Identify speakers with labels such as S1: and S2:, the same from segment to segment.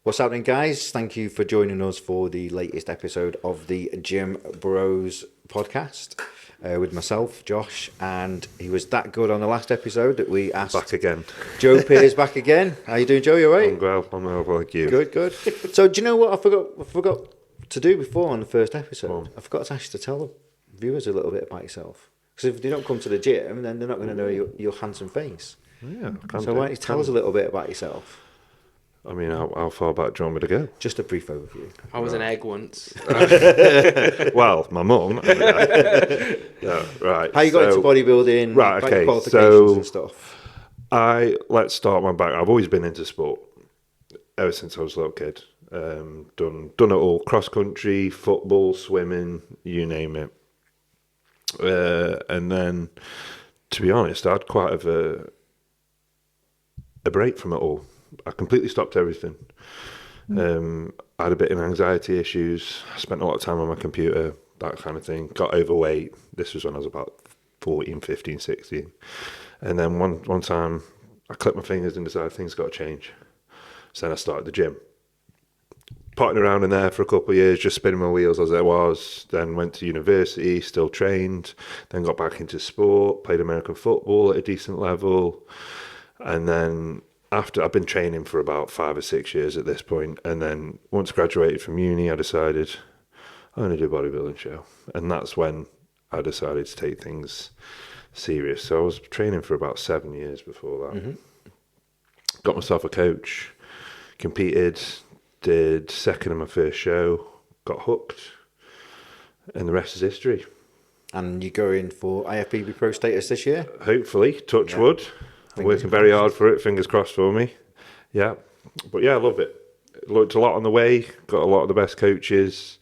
S1: What's happening, guys? Thank you for joining us for the latest episode of the Gym Bros podcast with myself, Josh, and he was that good on the last episode that we asked.
S2: Back again.
S1: Joe Pear's back again. How you doing, Joe? You all right?
S2: I'm well, like you.
S1: Good. So, do you know what I forgot to do before on the first episode? I forgot to ask you to tell the viewers a little bit about yourself. Because if they don't come to the gym, then they're not going to know your handsome face.
S2: Yeah.
S1: So why don't you tell us a little bit about yourself?
S2: I mean, how far back do you want me to go?
S1: Just a brief overview.
S3: I was an egg once.
S2: Well, my mum. Yeah, right.
S1: How you got into bodybuilding?
S2: Right, okay.
S1: Qualifications and stuff.
S2: Let's start my back. I've always been into sport ever since I was a little kid. Done it all: cross country, football, swimming, you name it. And then, to be honest, I had quite of a break from it all. I completely stopped everything. I had a bit of anxiety issues. I spent a lot of time on my computer, that kind of thing. Got overweight. This was when I was about 14, 15, 16. And then one time I clicked my fingers and decided things got to change. So then I started the gym. Potting around in there for a couple of years, just spinning my wheels as I was. Then went to university, still trained. Then got back into sport, played American football at a decent level. And then after I've been training for about 5 or 6 years at this point, and then once graduated from uni, I decided I'm going to do a bodybuilding show. And that's when I decided to take things serious. So I was training for about 7 years before that. Got myself a coach, competed, did second in my first show, got hooked, and the rest is history.
S1: And you're going for IFBB Pro status this year?
S2: Hopefully, touch wood. I'm working very hard for it, fingers crossed for me. Yeah, but yeah, I love it. Looked a lot on the way, got a lot of the best coaches,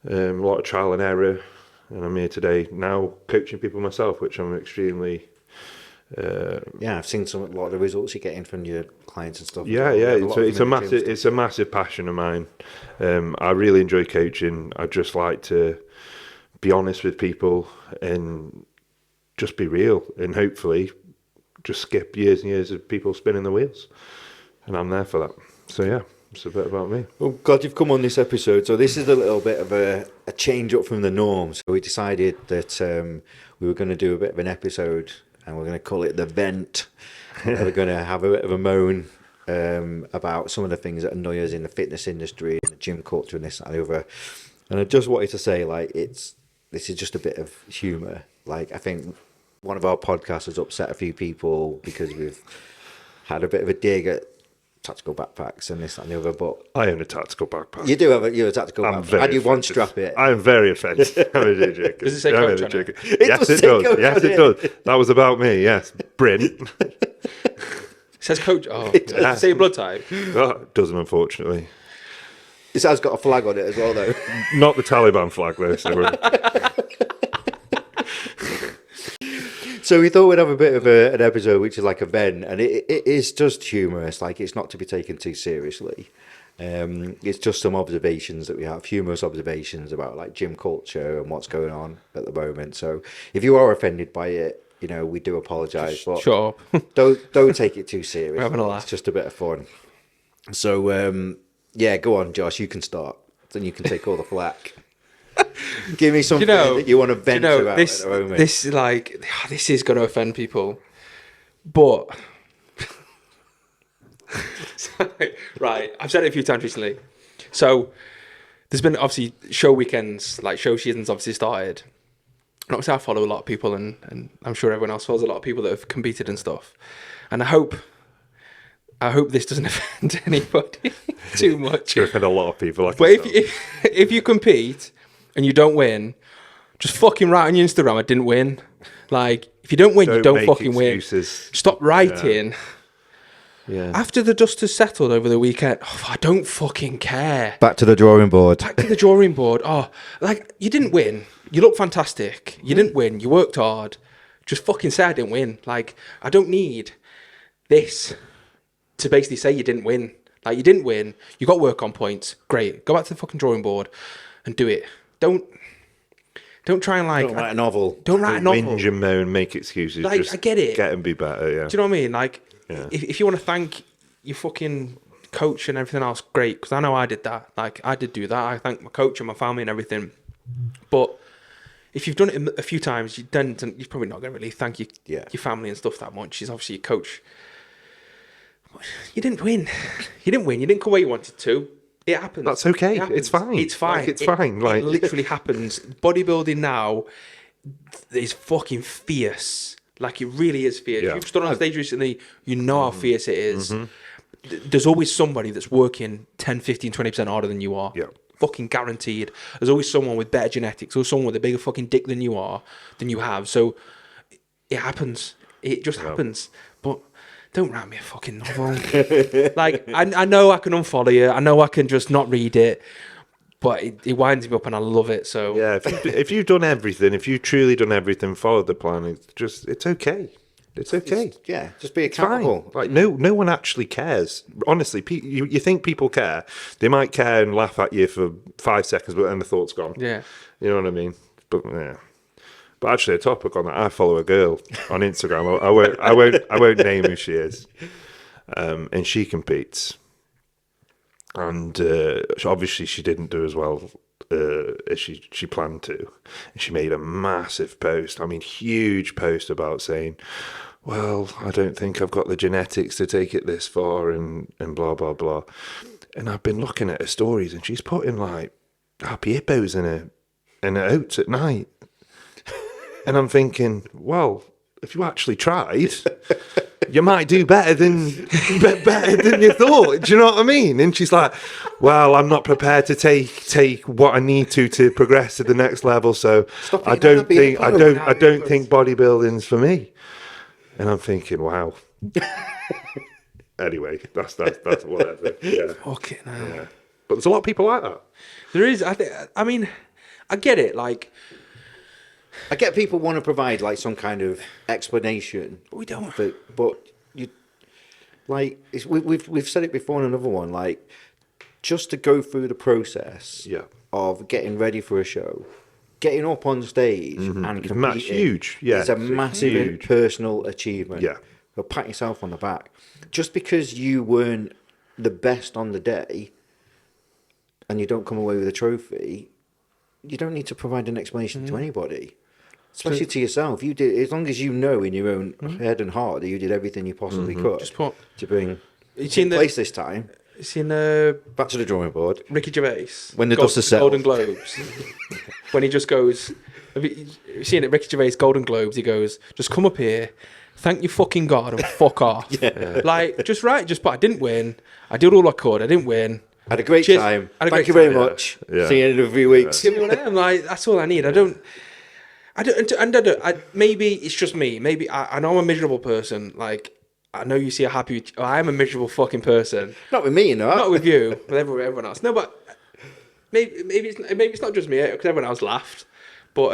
S2: a lot of trial and error, and I'm here today now coaching people myself, which I'm extremely...
S1: I've seen a lot of the results you're getting from your clients and stuff.
S2: It's a massive passion of mine. I really enjoy coaching. I just like to be honest with people and just be real, and hopefully just skip years and years of people spinning the wheels, and I'm there for that. So yeah, it's a bit about me.
S1: Well, glad you've come on this episode. So this is a little bit of a change up from the norm. So we decided that we were going to do a bit of an episode, and we're going to call it The Vent. We're going to have a bit of a moan about some of the things that annoy us in the fitness industry and the gym culture and this and the other. And I just wanted to say, this is just a bit of humour. I think one of our podcasts has upset a few people because we've had a bit of a dig at tactical backpacks and this and the other. But
S2: I own a tactical backpack.
S1: You do have a tactical backpack. Had you one strap it?
S2: I am very offended.
S3: Does it say coach on it?
S2: Yes, it does. Yes, it does. That was about me. Yes, Brent.
S3: It says coach. Oh, does it say blood type?
S2: Oh, it doesn't, unfortunately.
S1: This has got a flag on it as well, though.
S2: Not the Taliban flag, though.
S1: So we thought we'd have a bit of an episode which is like a vent, and it is just humorous. It's not to be taken too seriously. It's just some observations that we have, humorous observations about gym culture and what's going on at the moment. So if you are offended by it, we do apologise, but
S3: shut up.
S1: don't take it too serious.
S3: We're having a laugh.
S1: It's just a bit of fun. So go on, Josh. You can start. Then you can take all the flack. Give me something that you want to vent about
S3: this,
S1: at the moment.
S3: This is going to offend people, but right. I've said it a few times recently. So there's been obviously show weekends, show seasons obviously started. And obviously I follow a lot of people, and I'm sure everyone else follows a lot of people that have competed and stuff. And I hope this doesn't offend anybody too much.
S2: It's offend a lot of people.
S3: But if you compete and you don't win, just fucking write on your Instagram, I didn't win. If you don't win, you don't fucking
S2: excuses.
S3: Win. Stop writing.
S1: Yeah.
S3: After the dust has settled over the weekend, I don't fucking care.
S1: Back to the drawing board.
S3: You didn't win. You look fantastic. You didn't win. You worked hard. Just fucking say I didn't win. I don't need this to basically say you didn't win. You didn't win. You got work on points. Great. Go back to the fucking drawing board and do it. Don't try and
S1: Don't write a novel.
S3: Don't write a novel.
S2: Whinge and moan, make excuses.
S3: I get it.
S2: Get and be better. Yeah.
S3: Do you know what I mean? If you want to thank your fucking coach and everything else, great, because I know I did that. Like, I did do that. I thank my coach and my family and everything. But if you've done it a few times, you're probably not going to really thank your family and stuff that much. He's obviously your coach. You didn't win. You didn't win. You didn't come where you wanted to. It happens.
S2: That's okay.
S3: It happens.
S2: It's fine.
S3: It's fine.
S2: Like, it's fine. Like,
S3: it literally happens. Bodybuilding now is fucking fierce. Like, it really is fierce.
S2: Yeah.
S3: You've stood on stage recently, you know how fierce it is. There's always somebody that's working 10, 15, 20% harder than you are.
S2: Yeah.
S3: Fucking guaranteed. There's always someone with better genetics or someone with a bigger fucking dick than you have. So it happens. It just happens. But don't write me a fucking novel. Like, I know I can unfollow you. I know I can just not read it. But it winds me up and I love it. So
S2: yeah, if you've done everything, if you've truly done everything, followed the plan, it's okay. It's okay.
S1: Just be accountable.
S2: Fine. Like, no one actually cares. Honestly, you think people care. They might care and laugh at you for 5 seconds, but then the thought's gone.
S3: yeah.
S2: You know what I mean? But yeah. But actually, a topic on that, I follow a girl on Instagram. I won't name who she is. And she competes. And obviously she didn't do as well as she planned to. And she made a massive post, huge post about saying, well, I don't think I've got the genetics to take it this far and blah, blah, blah. And I've been looking at her stories and she's putting like happy hippos in her oats at night. And I'm thinking, well, if you actually tried, you might do better than you thought. Do you know what I mean? And she's like, well, I'm not prepared to take what I need to progress to the next level. So I don't think bodybuilding's for me. And I'm thinking, wow. Anyway, that's whatever. Yeah.
S3: Fuck it now.
S2: Yeah. But there's a lot of people like that.
S3: There is. I get it. Like,
S1: I get people want to provide like some kind of explanation.
S3: we don't.
S1: But you, like, we've said it before in another one. Like, just to go through the process of getting ready for a show, getting up on stage and competing,
S2: huge. Yeah,
S1: it's a massive personal achievement.
S2: Yeah,
S1: so pat yourself on the back. Just because you weren't the best on the day, and you don't come away with a trophy, you don't need to provide an explanation to anybody. Especially to yourself. You did, as long as you know in your own head and heart that you did everything you possibly could to bring place this time. Back to the drawing board.
S3: Ricky Gervais.
S1: When the dust is settled.
S3: Golden Globes. When he just goes, have you seen it? Ricky Gervais, Golden Globes, he goes, just come up here, thank your fucking God and fuck off. Like, but I didn't win. I did all I could. I didn't win.
S1: Had a great time. Thank you very much.
S2: Yeah.
S1: See you in a few weeks.
S3: Give me one of them. Like, that's all I need. Maybe it's just me. Maybe I know I'm a miserable person. Like, I know you see a happy. I am a miserable fucking person.
S1: Not with me, you know.
S3: Not with you. With everyone else. No, but maybe it's not just me because everyone else laughed. But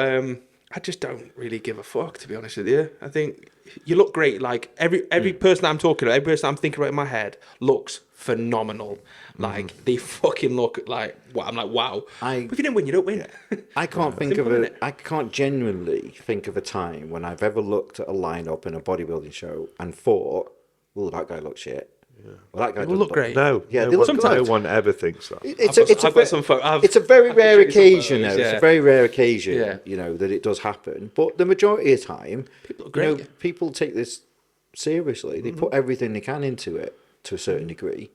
S3: I just don't really give a fuck, to be honest with you. I think you look great. Like every person I'm talking about, every person I'm thinking about in my head looks phenomenal. Like they fucking look like. Well, I'm like, wow. But if you didn't win, you don't win.
S1: I can't I can't genuinely think of a time when I've ever looked at a lineup in a bodybuilding show and thought, "Well, that guy looks shit." Yeah. Well, that guy
S3: will look great.
S2: No, no one ever thinks that.
S1: It's a very rare occasion. It's a very rare occasion, you know, that it does happen. But the majority of the time, people take this seriously. They put everything they can into it to a certain degree.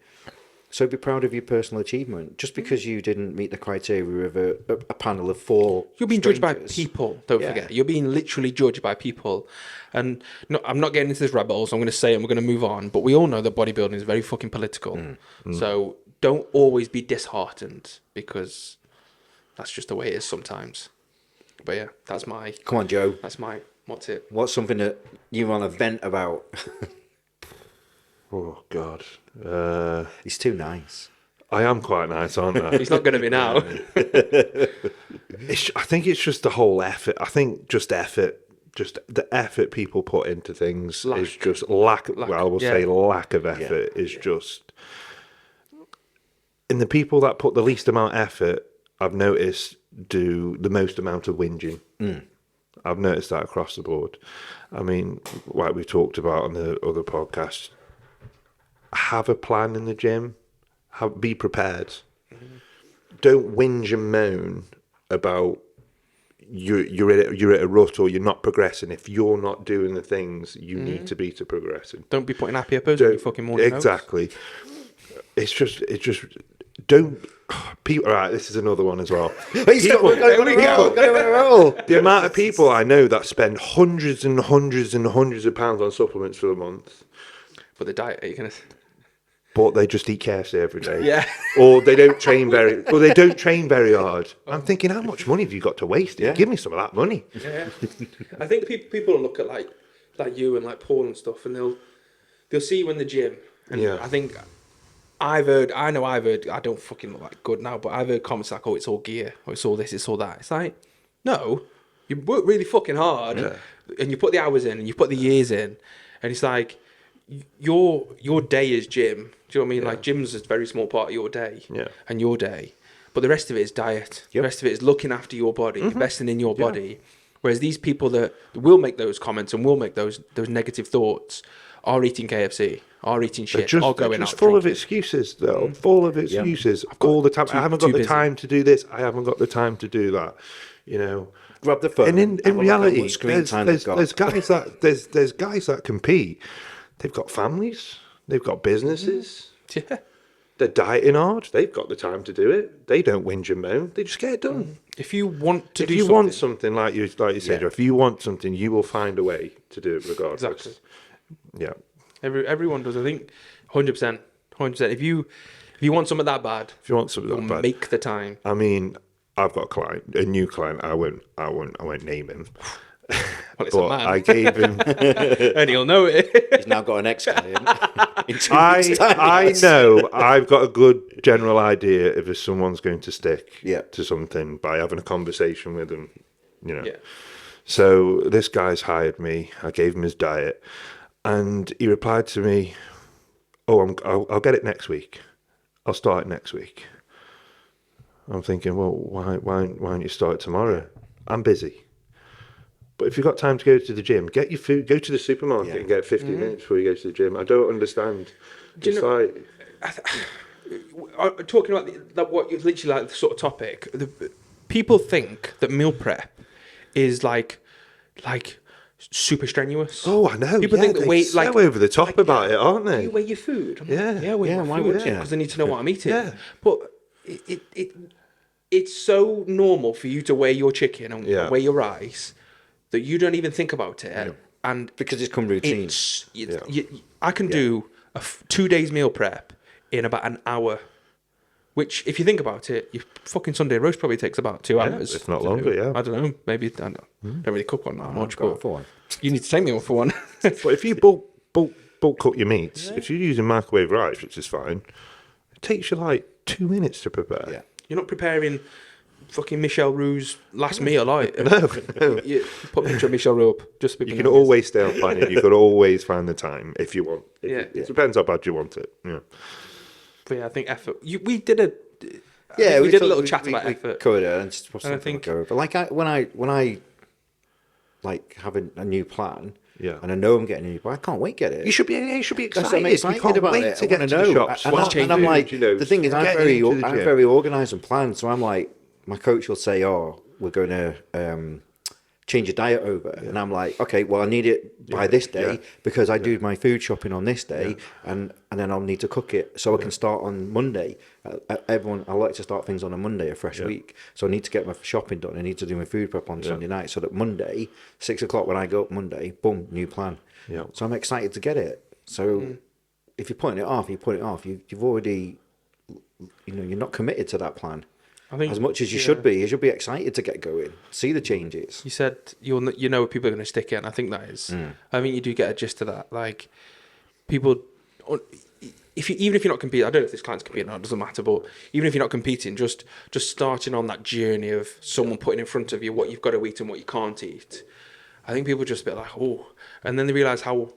S1: So be proud of your personal achievement. Just because you didn't meet the criteria of a panel of 4
S3: You're being judged by people, don't forget. You're being literally judged by people. And no, I'm not getting into this rabbit hole, so I'm going to say it and we're going to move on. But we all know that bodybuilding is very fucking political. So don't always be disheartened because that's just the way it is sometimes. But yeah, that's my...
S1: Come on, Joe.
S3: What's it?
S1: What's something that you want to vent about?
S2: Oh, God.
S1: He's too nice.
S2: I am quite nice, aren't I?
S3: He's not going to be now.
S2: I think it's just the whole effort. I think just effort, just the effort people put into things is just lack of effort is just... And the people that put the least amount of effort, I've noticed, do the most amount of whinging. I've noticed that across the board. I mean, like we talked about on the other podcast, have a plan in the gym. Be prepared. Don't whinge and moan about you're at a rut or you're not progressing if you're not doing the things you need to be to progressing.
S3: Don't be putting happy uppers in your fucking morning notes.
S2: Exactly. It's just don't people. All right, this is another one as well. The amount of people I know that spend hundreds and hundreds and hundreds of pounds on supplements for a month,
S3: But the diet, are you gonna?
S2: but they just eat KFC every day.
S3: Yeah.
S2: Or they don't train very hard. I'm thinking, how much money have you got to waste?
S1: Yeah.
S2: Give me some of that money.
S3: Yeah. I think people look at like you and like Paul and stuff, and they'll see you in the gym. And
S2: Yeah.
S3: I think I don't fucking look like good now, but I've heard comments like, oh, it's all gear, or it's all this, it's all that. It's like, no, you work really fucking hard, and you put the hours in, and you put the years in, and it's like, your day is gym. Do you know what I mean? Like, gym's a very small part of your day, and your day, but the rest of it is diet. The rest of it is looking after your body, investing in your body. Whereas these people that will make those comments and will make those negative thoughts are eating KFC, are eating shit, are going out.
S2: Full of excuses, though. Full of excuses all the time. I haven't got the time to do this. I haven't got the time to do that. You know.
S1: Grab the phone.
S2: And in reality, there's guys that compete. They've got families. They've got businesses.
S3: Yeah.
S2: They're dieting hard. They've got the time to do it. They don't whinge and moan. They just get it done.
S3: If you want to
S2: If you want something, like you said, if you want something, you will find a way to do it regardless.
S3: Exactly.
S2: Yeah.
S3: Everyone does. I think 100%. If you want something that bad, make the time.
S2: I mean, I've got a new client. I won't name him.
S3: Well, it's
S2: but
S3: a man.
S2: I gave him,
S3: and he'll know it.
S1: He's now got an ex-client.
S2: I know I've got a good general idea if someone's going to stick to something by having a conversation with them. You know.
S3: Yeah.
S2: So this guy's hired me. I gave him his diet, and he replied to me, "Oh, I'll get it next week. I'll start it next week." I'm thinking, well, why don't you start it tomorrow? I'm busy. But if you've got time to go to the gym, get your food, go to the supermarket and get 15 minutes before you go to the gym. I don't understand.
S3: Talking about what you literally like the sort of topic, people think that meal prep is like super strenuous.
S2: Oh, I know.
S3: People think that
S2: so over the top about it, aren't they?
S3: You weigh your food.
S2: Yeah.
S3: Why would you? Because I need to know what I'm eating. Yeah. But it's so normal for you to weigh your chicken and weigh your rice that you don't even think about it. Yeah. And
S1: because it's come routine.
S3: I can do a 2 days meal prep in about an hour, which, if you think about it, your fucking Sunday roast probably takes about 2 hours.
S2: If not longer,
S3: I don't know. Maybe I don't really cook one that much. But
S1: for one.
S3: You need to take me one for one.
S2: But if you bulk cook your meats, if you're using microwave rice, which is fine, it takes you like 2 minutes to prepare.
S1: Yeah.
S3: You're not preparing fucking Michel Roux's last meal, like
S2: No.
S3: You put a picture of Michel Roux up. Just
S2: you can always stay on planet. You could always find the time if you want. It depends how bad you want it. Yeah.
S3: But yeah, I think effort. We did a little chat about effort.
S1: Covered it and just
S3: I think
S1: go over. Like when I like have a new plan.
S2: Yeah.
S1: And I know I'm getting a new plan. I can't wait to get it.
S2: You should be excited.
S1: I'm excited
S2: you can't
S1: about
S2: wait
S1: it.
S2: to get to the shops.
S1: And I'm like, the thing is, I'm very organised and planned. So I'm like, my coach will say, "Oh, we're going to change your diet over," and I'm like, "Okay, well, I need it by this day because I do my food shopping on this day, and then I'll need to cook it so I can start on Monday." I like to start things on a Monday, a fresh week, so I need to get my shopping done. I need to do my food prep on Sunday night, so that Monday, 6 o'clock when I go up Monday, boom, new plan.
S2: Yeah.
S1: So I'm excited to get it. So if you're putting it off, you've already, you're not committed to that plan. I think, as much as you should be. You should be excited to get going, see the changes.
S3: You said you know people are going to stick it, and I think that is. I think you do get a gist of that. Like, people, even if you're not competing, I don't know if this client's competing or not, it doesn't matter. But even if you're not competing, just starting on that journey of someone putting in front of you what you've got to eat and what you can't eat. I think people just a bit like, oh, and then they realise how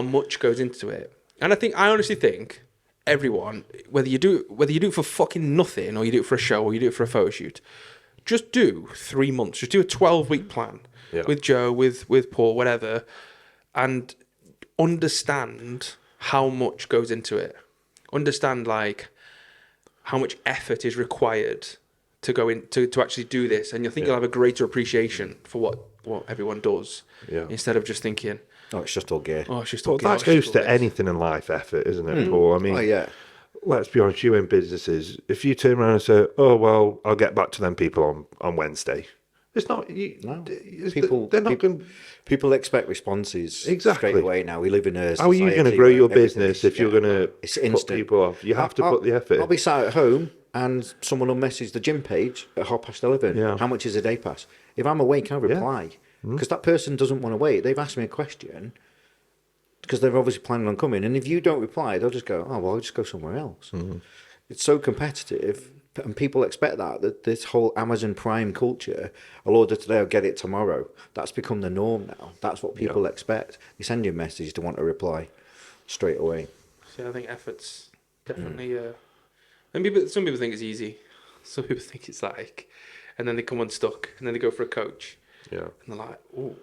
S3: much goes into it. And I honestly think. Everyone, whether you do it for fucking nothing, or you do it for a show, or you do it for a photo shoot, just do 3 months. Just do a 12-week plan with Joe, with Paul, whatever, and understand how much goes into it. Understand, like, how much effort is required to go in to actually do this, and you'll think you'll have a greater appreciation for what everyone does, instead of just thinking,
S1: Oh, it's just all gear.
S3: oh, it's just
S2: Well,
S3: all gear,
S2: that
S3: it's
S2: goes
S3: just all
S2: to
S3: this.
S2: anything in life, effort, isn't it, Paul? I mean,
S1: Oh, yeah.
S2: let's be honest, you in businesses, if you turn around and say, oh, well, I'll get back to them people on Wednesday, it's not, they're not going.
S1: People expect responses
S2: Exactly.
S1: straight away now. We live in a
S2: How are you going to
S1: society
S2: grow
S1: where
S2: your
S1: everything
S2: business
S1: is-
S2: if you're going to
S1: it's
S2: put
S1: instant.
S2: people off? You have to put the effort in.
S1: I'll be sat at home and someone will message the gym page at 11:30.
S2: Yeah.
S1: How much is a day pass? If I'm awake, I'll reply. Because that person doesn't want to wait. They've asked me a question because they're obviously planning on coming. And if you don't reply, they'll just go, oh, well, I'll just go somewhere else. It's so competitive. And people expect that this whole Amazon Prime culture, I'll order today, I'll get it tomorrow. That's become the norm now. That's what people expect. They send you a message to want a reply straight away.
S3: So I think effort's definitely. And some people think it's easy. Some people think it's like, and then they come unstuck, and then they go for a coach,
S2: Yeah.
S3: and they're like, "Oh,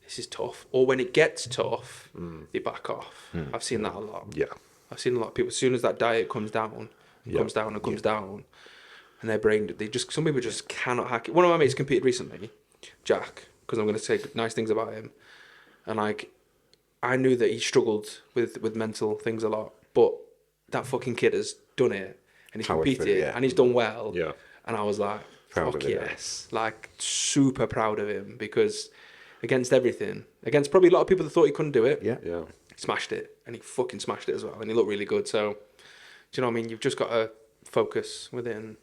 S3: this is tough." Or when it gets tough, they back off. I've seen that a lot.
S2: Yeah.
S3: I've seen a lot of people. As soon as that diet comes down, comes down, and their brain, some people just cannot hack it. One of my mates competed recently, Jack, because I'm going to say nice things about him, and like, I knew that he struggled with mental things a lot, but that fucking kid has done it, and he's
S1: Powered through,
S3: competed,
S1: yeah.
S3: and he's done well.
S2: Yeah.
S3: And I was like,
S1: Proud
S3: fuck
S1: of him,
S3: yes, like super proud of him, because against everything, against probably a lot of people that thought he couldn't do it,
S1: Yeah.
S2: Yeah.
S3: he smashed it, and he fucking smashed it as well, and he looked really good. So, do you know what I mean? You've just got to focus within.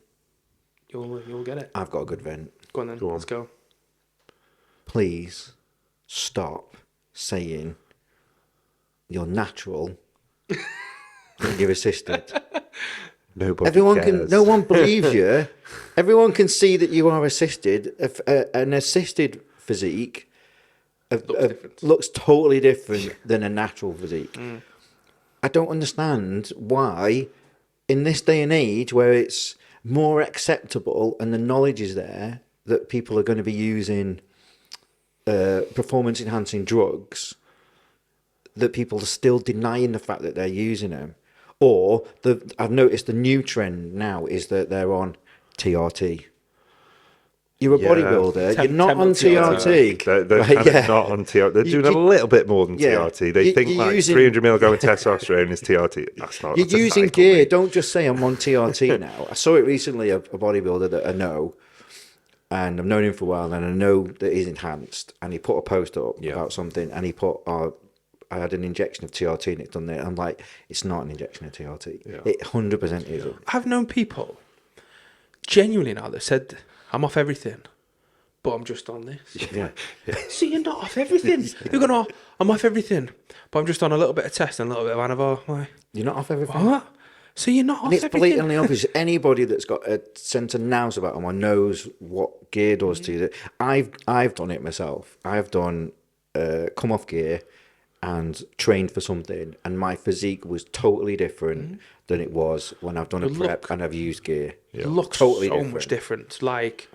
S3: You'll get it.
S1: I've got a good vent.
S3: Go on then. Let's go.
S1: Please stop saying you're natural and you're assisted.
S2: Nobody
S1: Everyone
S2: cares.
S1: no one believes you. Everyone can see that you are assisted. An assisted physique looks totally different than a natural physique. I don't understand why, in this day and age where it's more acceptable and the knowledge is there that people are going to be using performance enhancing drugs, that people are still denying the fact that they're using them. Or I've noticed the new trend now is that they're on TRT. You're a bodybuilder. You're not on TRT.
S2: They're
S1: Right,
S2: kind of not on TRT. They're doing a little bit more than TRT. They think
S1: you're
S2: like
S1: using-
S2: 300 milligram of testosterone is TRT. That's not.
S1: You're
S2: that's a
S1: using
S2: cycle,
S1: gear.
S2: mate.
S1: Don't just say I'm on TRT now. I saw it recently, a bodybuilder that I know, and I've known him for a while, and I know that he's enhanced. And he put a post up about something, and he put, I had an injection of TRT and it's done there. I'm like, it's not an injection of TRT.
S2: Yeah.
S1: It 100% is.
S3: I've known people genuinely now that said, I'm off everything, but I'm just on this.
S1: Yeah.
S3: So you're not off everything. You're going, oh, I'm off everything, but I'm just on a little bit of test and a little bit of Anavar. Like,
S1: You're not off everything.
S3: what? So you're not off
S1: And it's
S3: everything?
S1: blatantly obvious. Anybody that's got a sense of nous about them or knows what gear does to you. I've done it myself. I've done come off gear and trained for something, and my physique was totally different than it was when I've done a prep and I've used gear.
S3: It looks
S1: Totally
S3: so
S1: different.
S3: much different. Like,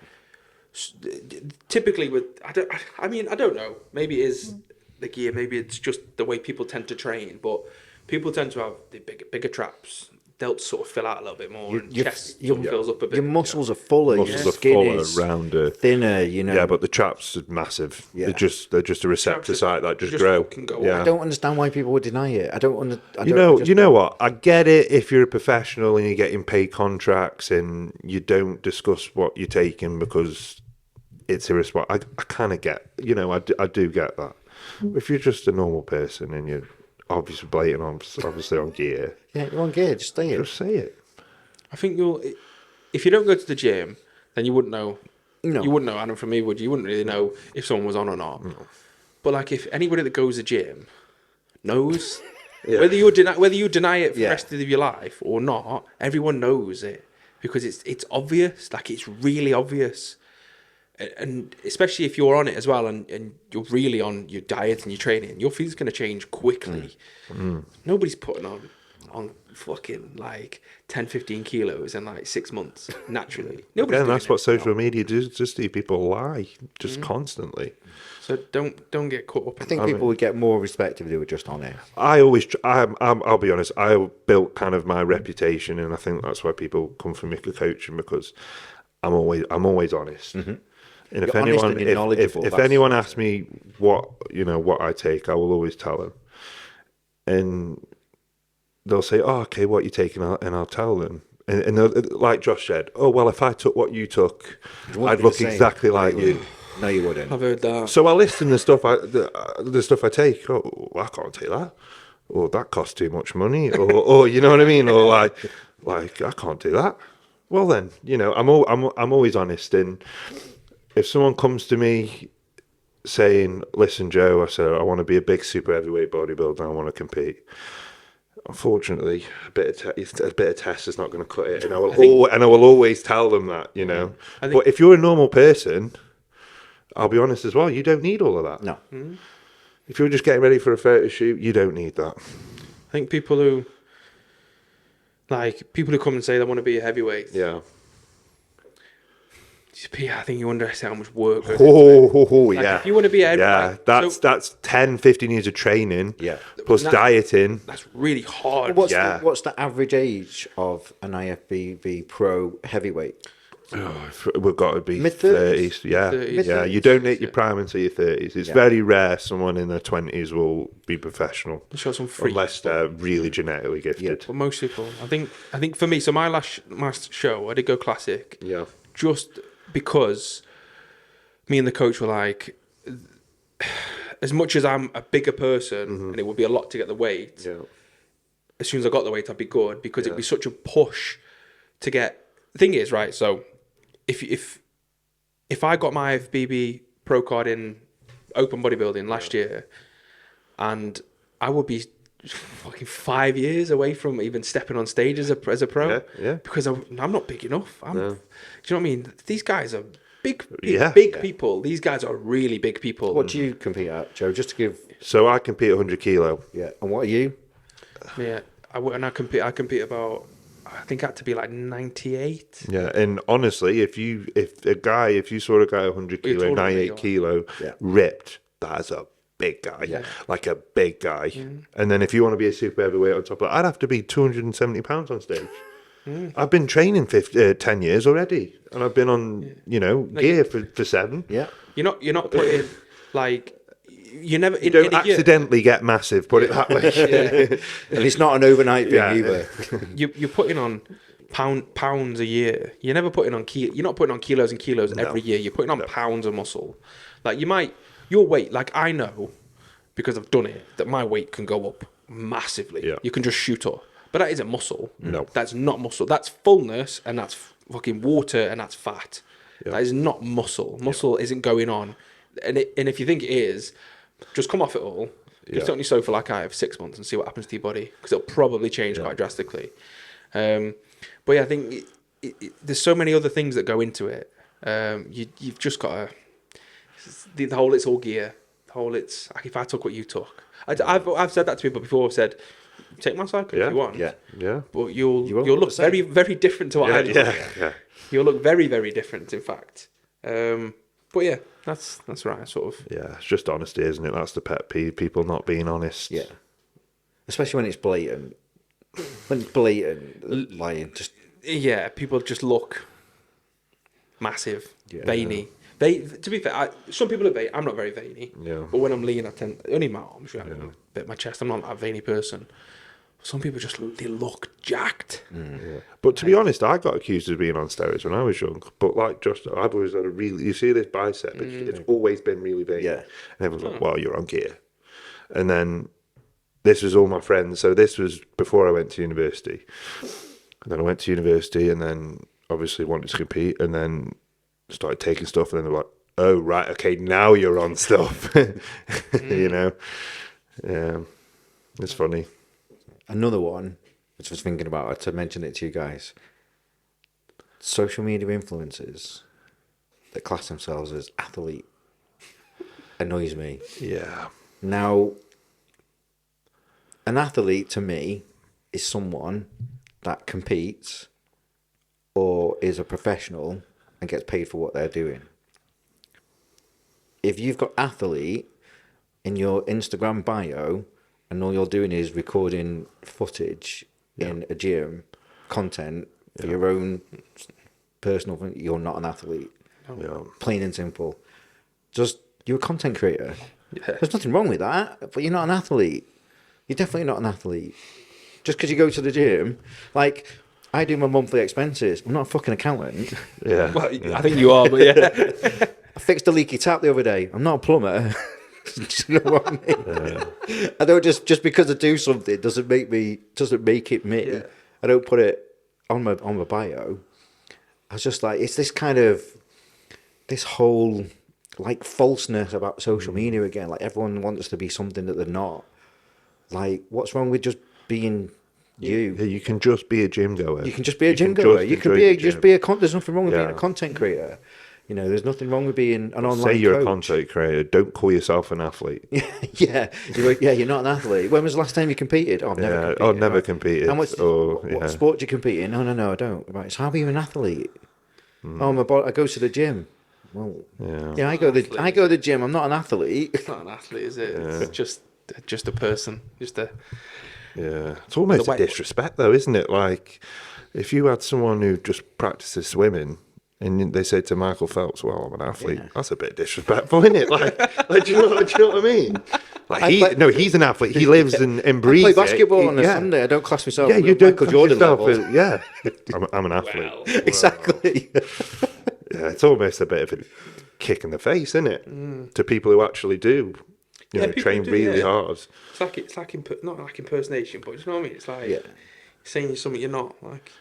S3: typically with, I don't know. Maybe it is the gear. Maybe it's just the way people tend to train. But people tend to have the bigger traps. Delts sort of fill out a little bit more, and chest sort of fills up a bit.
S1: Your muscles are fuller.
S2: Muscles
S1: your
S2: are
S1: skin
S2: fuller,
S1: is
S2: rounder.
S1: thinner. You know.
S2: Yeah, but the traps are massive.
S1: Yeah.
S2: They're just a receptor
S3: Traps
S2: site that just
S3: just
S2: grow.
S3: fucking go
S2: Yeah.
S1: I don't understand why people would deny it.
S2: You know what? I get it if you're a professional and you're getting paid contracts and you don't discuss what you're taking because it's irresponsible. I kind of get, I do get that. If you're just a normal person and you're obviously blatant obviously on gear,
S1: Yeah, you're on gear. Just stay it.
S2: just say it.
S3: I think if you don't go to the gym, then you wouldn't know.
S1: No.
S3: You wouldn't know, Adam, from me, would you? You wouldn't really know if someone was on or not. No. But like, if anybody that goes to the gym knows, whether you deny it for the rest of your life or not, everyone knows it because it's obvious. Like, it's really obvious. And especially if you're on it as well, and you're really on your diet and your training, your physique's going to change quickly. Nobody's putting on fucking like 10, 15 kilos in like 6 months naturally. Nobody's
S2: Again,
S3: doing
S2: that's what
S3: it.
S2: social media does. Just see people lie just constantly.
S3: So don't get caught up.
S1: I think people would get more respect if they were just honest.
S2: I'll be honest. I built kind of my reputation, and I think that's why people come for me for coaching, because I'm always honest.
S1: Mm-hmm.
S2: And if
S1: You're honest
S2: anyone
S1: and you're knowledgeable,
S2: if
S1: that's-
S2: anyone asks me what I take, I will always tell them. And they'll say, "Oh, okay, what are you taking?" And I'll tell them. And like Josh said, "Oh, well, if I took what you took,
S1: wouldn't
S2: I'd
S1: be
S2: look
S1: the same.
S2: exactly like you."
S1: No, you wouldn't.
S3: I've heard that.
S2: So I list in the stuff I take. Oh, I can't take that. Or that costs too much money. Or you know what I mean. Or like I can't do that. Well then, I'm always honest. And if someone comes to me saying, "Listen, Joe," I said, "I want to be a big super heavyweight bodybuilder. I want to compete." Unfortunately, a bit of test is not going to cut it, and I will always tell them that, But if you're a normal person, I'll be honest as well, you don't need all of that.
S1: No.
S2: If you're just getting ready for a photo shoot, you don't need that.
S3: I think people who come and say they want to be a heavyweight.
S2: Yeah.
S3: I think you underestimate how much work goes
S2: Yeah.
S3: If you want to be a heavyweight,
S2: that's 10, 15 years of training.
S1: Yeah.
S2: Plus dieting.
S3: that's really hard.
S1: What's the average age of an IFBB pro heavyweight?
S2: We've got to be
S1: Mid-30s?
S2: 30s. Yeah.
S3: Mid-30s.
S2: Yeah. You don't hit your prime until your 30s. It's
S1: Yeah.
S2: very rare someone in their 20s will be professional.
S3: Show some freak.
S2: Unless they're really genetically gifted.
S3: But most people, I think for me, so my last show, I did go classic.
S2: Yeah.
S3: Just because me and the coach were like, as much as I'm a bigger person, and it would be a lot to get the weight.
S2: Yeah.
S3: As soon as I got the weight, I'd be good because it'd be such a push to get. The thing is, right? So if I got my FBB pro card in open bodybuilding last year, and I would be fucking 5 years away from even stepping on stage as a pro, because I'm not big enough. Do you know what I mean? These guys are big people. These guys are really big people.
S1: What do you compete at, Joe? Just to give.
S2: So I compete 100 kilo.
S1: Yeah. And what are you?
S3: Yeah, I compete about. I think I had to be like 98.
S2: Yeah, and honestly, if you saw a guy 100 kilo, 98 kilo, ripped, that's a big guy, like a big guy. And then if you want to be a super heavyweight on top of that, I'd have to be 270 pounds on stage. I've been training 10 years already, and I've been on gear for 7.
S1: Yeah.
S3: You're not putting like. You never.
S2: You don't accidentally get massive. Put it that way.
S1: And it's not an overnight thing either.
S3: You're putting on pounds a year. You're never putting on You're not putting on kilos and kilos every year. You're putting on pounds of muscle. Like your weight. Like I know, because I've done it, that my weight can go up massively.
S2: Yeah.
S3: You can just shoot up, but that isn't muscle.
S2: No,
S3: that's not muscle. That's fullness, and that's fucking water, and that's fat.
S2: Yeah.
S3: That is not muscle. Muscle isn't going on, and if you think it is. Just come off it all. Sit on your sofa like I have 6 months and see what happens to your body, because it'll probably change quite drastically. But yeah, I think there's so many other things that go into it. You've just got to the whole. It's all gear. The whole. It's like if I took what you took. I've said that to people before. I've said, take my cycle if you want.
S2: Yeah.
S3: But you'll look very very different to what I do.
S2: Yeah.
S3: You'll look very very different. In fact. But yeah, that's right, sort of.
S2: Yeah, it's just honesty, isn't it? That's the pet peeve, people not being honest.
S1: Yeah. Especially when it's blatant. When it's blatant lying, just...
S3: Yeah, people just look massive, veiny. To be fair, some people are vain. I'm not very veiny.
S2: Yeah.
S3: But when I'm lean, I tend... Only my arms, a bit of my chest. I'm not that veiny person. Some people just look jacked.
S2: Yeah. But to be honest, I got accused of being on steroids when I was young. But like Josh, I've always had you see this bicep, it's always been really big.
S1: Yeah.
S2: And everyone's like, well, you're on gear. And then this was all my friends. So this was before I went to university. And then I went to university and then obviously wanted to compete and then started taking stuff. And then they're like, oh, right, okay, now you're on stuff. Yeah. It's funny.
S1: Another one, which I was thinking about, to mention it to you guys. Social media influencers that class themselves as athlete annoys me.
S2: Yeah.
S1: Now, an athlete to me is someone that competes or is a professional and gets paid for what they're doing. if you've got athlete in your Instagram bio and all you're doing is recording footage in a gym, content for your own personal thing, you're not an athlete.
S2: Yeah.
S1: Plain and simple. Just, you're a content creator.
S3: Yeah.
S1: There's nothing wrong with that, but you're not an athlete. You're definitely not an athlete. Just because you go to the gym, like, I do my monthly expenses. I'm not a fucking accountant.
S2: Yeah.
S3: Well, I think you are, but yeah.
S1: I fixed a leaky tap the other day. I'm not a plumber. Do you know what I mean?
S2: Yeah.
S1: I don't just because I do something doesn't make it me.
S3: Yeah.
S1: I don't put it on my bio. I was just like, it's this kind of this whole like falseness about social media again. Like everyone wants to be something that they're not. Like, what's wrong with just being you?
S2: Yeah, you can just be a gym goer.
S1: You can just be a gym
S2: can
S1: goer.
S2: just
S1: You can
S2: enjoy
S1: be
S2: the
S1: just
S2: gym.
S1: be a there's nothing wrong with being a
S2: Yeah.
S1: content creator. You know, there's nothing wrong with being an online
S2: Say you're
S1: coach.
S2: a content creator. Don't call yourself an athlete.
S1: Yeah, you're not an athlete. When was the last time you competed? Oh, I've never competed.
S2: Or never
S1: Right.
S2: competed.
S1: How much?
S2: Or,
S1: What sport do you compete in? No, I don't. Right, so how are you an athlete? Oh, I go to the gym. Well,
S2: Yeah.
S1: I go to the gym. I'm not an athlete.
S3: It's not an athlete, is it? It's just a person. Just a.
S2: Yeah, it's almost
S3: The
S2: a
S3: way-
S2: disrespect, though, isn't it? Like, if you had someone who just practices swimming and they said to Michael Phelps, "Well, I'm an athlete," that's a bit disrespectful, isn't it? Like do you know what I mean? Like he's an athlete. He lives and
S1: I
S2: breathes
S1: play
S2: it.
S1: basketball on a
S2: Yeah.
S1: Sunday. I don't class myself.
S2: Yeah,
S1: as
S2: you don't
S1: Michael
S2: class
S1: Jordan
S2: yourself
S1: level.
S2: as- yeah, I'm an athlete.
S3: Well,
S1: Exactly.
S2: Yeah, it's almost a bit of a kick in the face, isn't it, to people who actually do, you know,
S3: people
S2: train
S3: do,
S2: really
S3: yeah.
S2: hard.
S3: it's like not like impersonation, but you know what I mean. It's like
S1: Yeah.
S3: saying you're something you're not. Like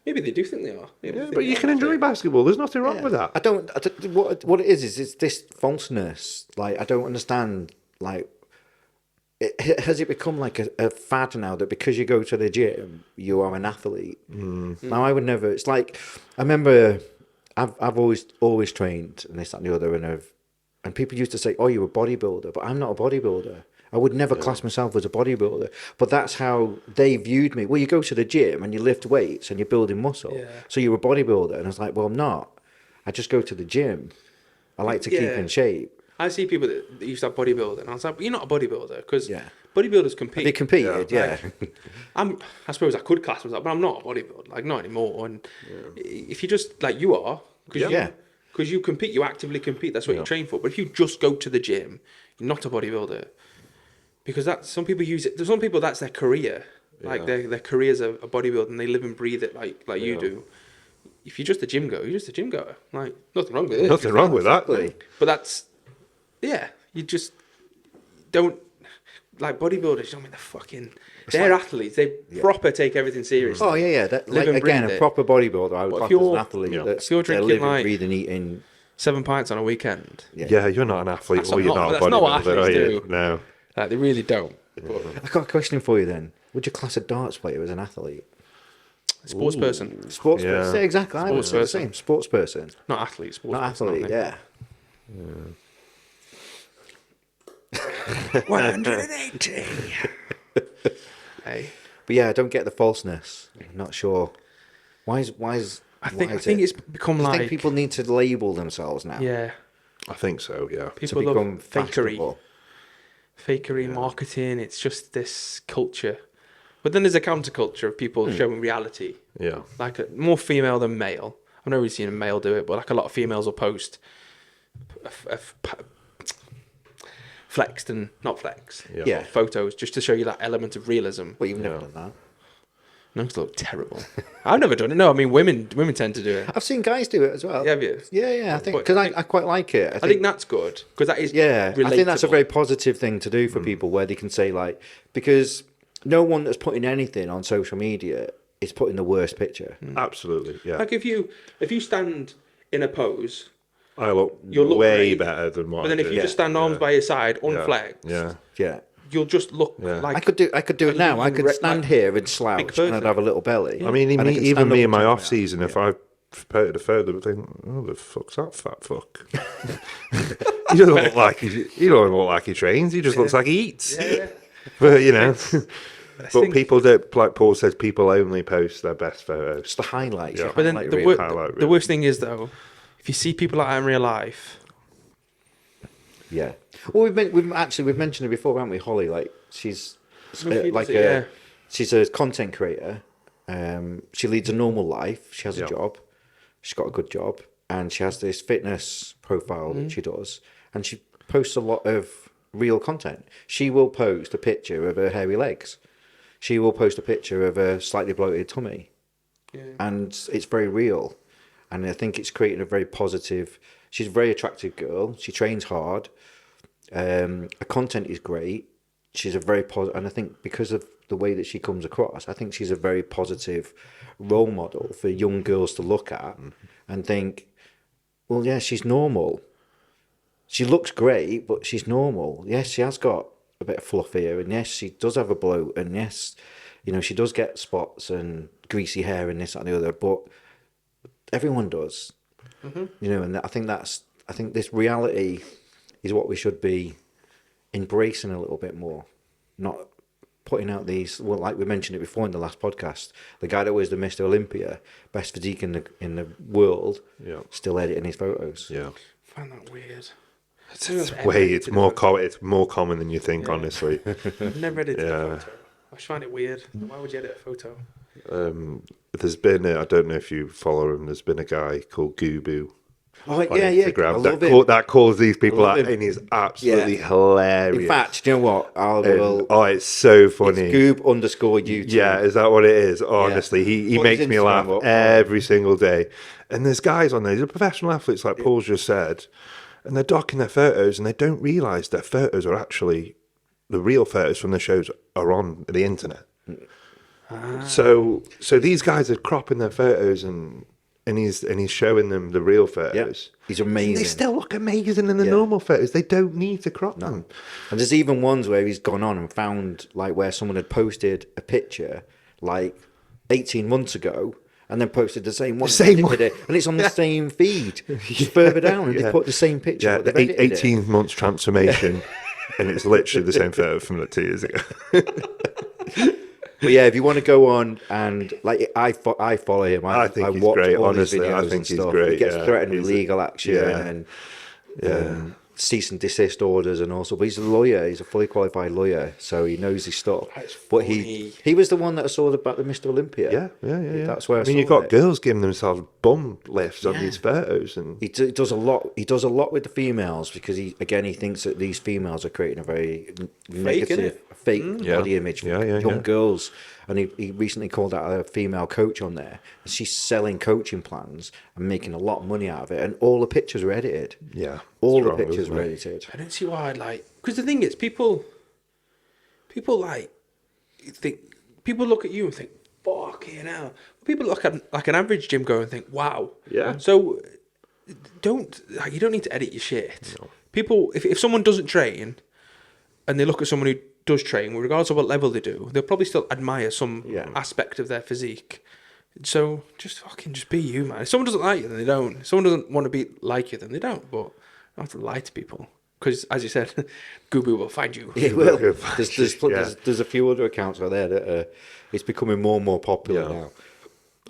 S3: maybe they do think they are. Maybe they
S2: Yeah,
S3: think
S2: but
S3: they
S2: you
S3: are,
S2: can enjoy basketball. There's nothing wrong with that.
S1: I don't what it is it's this falseness. Like I don't understand. Like has it become like a fad now that because you go to the gym you are an athlete? Now I would never. It's like I remember I've always trained and this that and the other and people used to say, "Oh, you're a bodybuilder," but I'm not a bodybuilder. I would never class myself as a bodybuilder, but that's how they viewed me. Well, you go to the gym and you lift weights and you're building muscle, so you're a bodybuilder. And I was like, well, I'm not. I just go to the gym. I like to keep in shape.
S3: I see people that used to have bodybuilding, and I was like, well, you're not a bodybuilder because
S1: Yeah.
S3: bodybuilders compete.
S1: They competed, yeah.
S3: I suppose I could class myself, but I'm not a bodybuilder, like not anymore. And if you just like you are, because you compete, you actively compete. That's what you train for. But if you just go to the gym, you're not a bodybuilder, because some people use it. There's some people that's their career, like their career's a bodybuilder, and they live and breathe it like you do. If you're just a gym goer, you're just a gym goer. Like nothing wrong with it.
S2: Nothing wrong with that.
S3: But that's you just don't like bodybuilders. I mean, they're athletes. They proper take everything seriously.
S1: Oh yeah. That,
S3: Live
S1: like,
S3: and
S1: again,
S3: breathe
S1: a
S3: it.
S1: proper bodybuilder. I would
S3: But if
S1: class as an
S3: you're-
S1: athlete. That's
S3: if you're
S1: they're
S3: drinking,
S1: living,
S3: like-
S1: breathing, eating.
S3: 7 pints on a weekend.
S2: Yeah, you're not an athlete
S3: That's
S2: or you're not a
S3: that's not what
S2: bodybuilder, are
S3: athletes
S2: you?
S3: do.
S2: No.
S3: Like they really don't. But
S1: I got a question for you then. Would you class a darts player as an athlete?
S3: sports person,
S1: Sports
S2: Yeah.
S1: person. Yeah, exactly. I would
S3: Sports
S1: say the
S3: person.
S1: same. Sports person.
S3: not athlete. Sports
S1: Not
S3: person,
S1: athlete,
S3: aren't
S1: yeah.
S3: 180. Hey,
S1: But yeah, I don't get the falseness. I'm not sure. Why is
S3: I think it's become
S1: I
S3: like
S1: think people need to label themselves now.
S3: yeah.
S2: I think so, yeah.
S1: To
S3: People love
S1: become
S3: fakery,
S1: fashionable.
S3: marketing. It's just this culture. But then there's a counterculture of people showing reality,
S2: Yeah.
S3: like more female than male. I've never really seen a male do it, but like a lot of females will post flexed and not flexed.
S1: Yeah.
S3: Photos just to show you that element of realism.
S1: Well, you've never done that.
S3: No, it's look terrible. I've never done it. No, I mean women tend to do it.
S1: I've seen guys do it as well.
S3: Yeah, have you?
S1: Yeah. I think
S3: But
S1: because
S3: I think-
S1: I quite like it.
S3: I think that's good because that is
S1: Yeah, I think that's a
S3: relatable.
S1: very positive thing to do for people where they can say like because no one that's putting anything on social media is putting the worst picture.
S2: Absolutely, yeah.
S3: Like if you stand in a pose,
S2: I look
S3: You'll look
S2: way
S3: great.
S2: better than what
S3: but then
S2: I
S3: if
S2: do.
S3: you just stand arms by your side,
S2: Yeah.
S3: unflexed,
S2: Yeah.
S1: Yeah.
S3: you'll just look
S2: Yeah.
S3: like
S1: I could do it now. I could
S3: like
S1: stand here and slouch
S3: person.
S1: and I'd have a little belly.
S2: I mean,
S1: And I can
S2: even
S1: stand
S2: me
S1: up
S2: in my
S1: and
S2: off
S1: talk
S2: season, if I posted a photo, I think, oh, the fuck's that fat fuck? He doesn't look like he don't look like he trains. He just looks like he eats. But you know, but people don't. Like Paul says, people only post their best photos.
S1: It's the highlights.
S2: Yeah.
S1: the
S3: But then
S1: highlight
S3: the,
S1: reel.
S3: wor-
S2: highlight
S3: the
S2: reel.
S3: worst thing is though, if you see people like that in real life,
S1: Yeah. Well, we've mentioned it before, haven't we, Holly? Like she's she's a content creator. She leads a normal life. She has a job. She's got a good job, and she has this fitness profile that she does, and she posts a lot of real content. She will post a picture of her hairy legs. She will post a picture of a slightly bloated tummy, and it's very real. And I think it's creating a very positive. She's a very attractive girl. She trains hard. Her content is great. She's a very positive, and I think because of the way that she comes across, I think she's a very positive role model for young girls to look at and think, well, yeah, she's normal. She looks great, but she's normal. Yes, she has got a bit of fluff here, and yes, she does have a bloat, and yes, you know, she does get spots and greasy hair and this and the other, but everyone does. You know, and I think this reality is what we should be embracing a little bit more, not putting out these. Well, like we mentioned it before in the last podcast, the guy that was the Mr. Olympia, best physique in the world, still editing his photos.
S2: Yeah,
S3: I find that weird.
S2: It's more common than you think, honestly.
S3: I've never edited a photo. I just find it weird. Why would you edit a photo?
S2: There's been I don't know if you follow him. There's been a guy called Gooboo.
S1: Oh yeah,
S2: Instagram,
S1: I love him.
S2: That calls these people out,
S1: him.
S2: and he's absolutely hilarious.
S1: In fact, do you know what?
S2: It's so funny.
S1: It's Goob_YouTube.
S2: Yeah, is that what it is? Honestly, he makes me laugh every single day. And there's guys on there, they're professional athletes, like Paul's just said, and they're docking their photos, and they don't realise their photos are actually the real photos from the shows are on the internet. So these guys are cropping their photos and he's showing them the real photos.
S1: Yeah, he's amazing.
S2: And they still look amazing in the normal photos. They don't need to crop them.
S1: And there's even ones where he's gone on and found like where someone had posted a picture like 18 months ago and then posted the same one. And it's on the same feed. Just further down and they put the same picture.
S2: Yeah, the 18 months transformation and it's literally the same photo from like 2 years ago.
S1: But yeah, if you want to go on and like I follow him.
S2: I think he's great. Honestly, I think he's great.
S1: He gets threatened with legal action and cease and desist orders and also. But he's a lawyer. He's a fully qualified lawyer, so he knows his stuff. But he was the one that I saw about the Mr. Olympia.
S2: Yeah.
S1: That's where I
S2: mean, you've got girls giving themselves bum lifts on these photos, and
S1: he does a lot. He does a lot with the females because he thinks that these females are creating a very negative, fake body image for young girls. And he recently called out a female coach on there. And she's selling coaching plans and making a lot of money out of it. And all the pictures were edited.
S2: Yeah,
S1: all the pictures were edited.
S3: I don't see why because the thing is, people like think people look at you and think, fucking hell. People look at like an average gym goer and think, wow.
S2: Yeah.
S3: So you don't need to edit your shit. No. People, if someone doesn't train and they look at someone who does train, regardless of what level they do, they'll probably still admire some aspect of their physique. So just be you, man. If someone doesn't like you, then they don't. If someone doesn't want to be like you, then they don't. But you don't have to lie to people. Because, as you said, Gooboo will find you.
S1: It will. There's a few other accounts out there that it's becoming more and more popular now.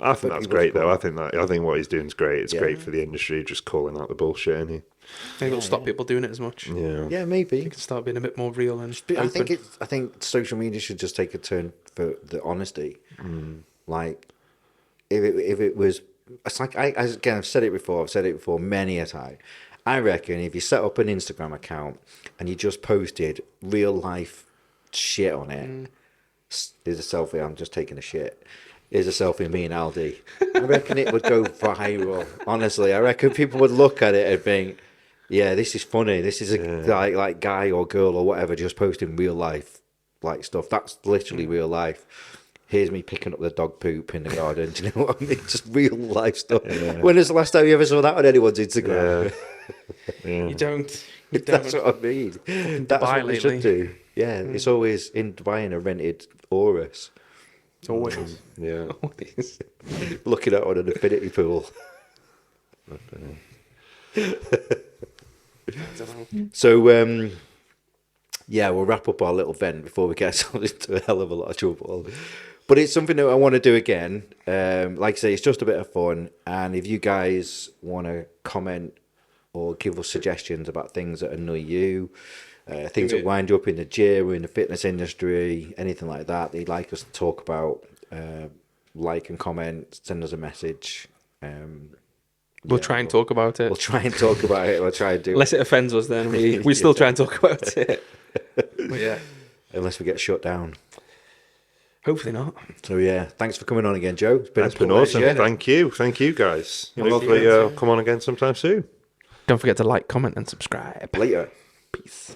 S2: I think that's great, though. I think what he's doing is great. It's great for the industry, just calling out the bullshit, isn't he?
S3: Maybe it'll stop people doing it as much.
S1: Yeah, maybe.
S3: You can start being a bit more real and
S1: I
S3: open.
S1: think social media should just take a turn for the honesty. Like, if it was, it's like I've said it before many a time. I reckon if you set up an Instagram account and you just posted real life shit on it, there's a selfie. I'm just taking a shit. Here's a selfie of me and Aldi. I reckon it would go viral. Honestly, I reckon people would look at it and think, yeah, this is funny. This is a like guy or girl or whatever just posting real life like stuff. That's literally real life. Here's me picking up the dog poop in the garden. Do you know what I mean? Just real life stuff. Yeah. When was the last time you ever saw that on anyone's Instagram?
S3: You don't.
S1: That's what I mean. That's what we should do. Yeah, it's always in Dubai in a rented Aurus.
S3: Always.
S2: Always.
S1: Looking out on an infinity pool. So, we'll wrap up our little vent before we get ourselves into a hell of a lot of trouble. But it's something that I want to do again. Like I say, it's just a bit of fun. And if you guys want to comment or give us suggestions about things that annoy you, things that wind you up in the gym or in the fitness industry, anything like that you'd like us to talk about. Like and comment, send us a message.
S3: We'll try and talk about it.
S1: We'll try and talk about it. We'll try and do
S3: Unless it offends us, then we still try and talk about it. But yeah.
S1: Unless we get shut down.
S3: Hopefully not.
S1: So yeah, thanks for coming on again, Joe.
S2: It's been awesome. Thank you guys. Hopefully come on again sometime soon.
S3: Don't forget to like, comment, and subscribe.
S1: Later.
S3: Peace.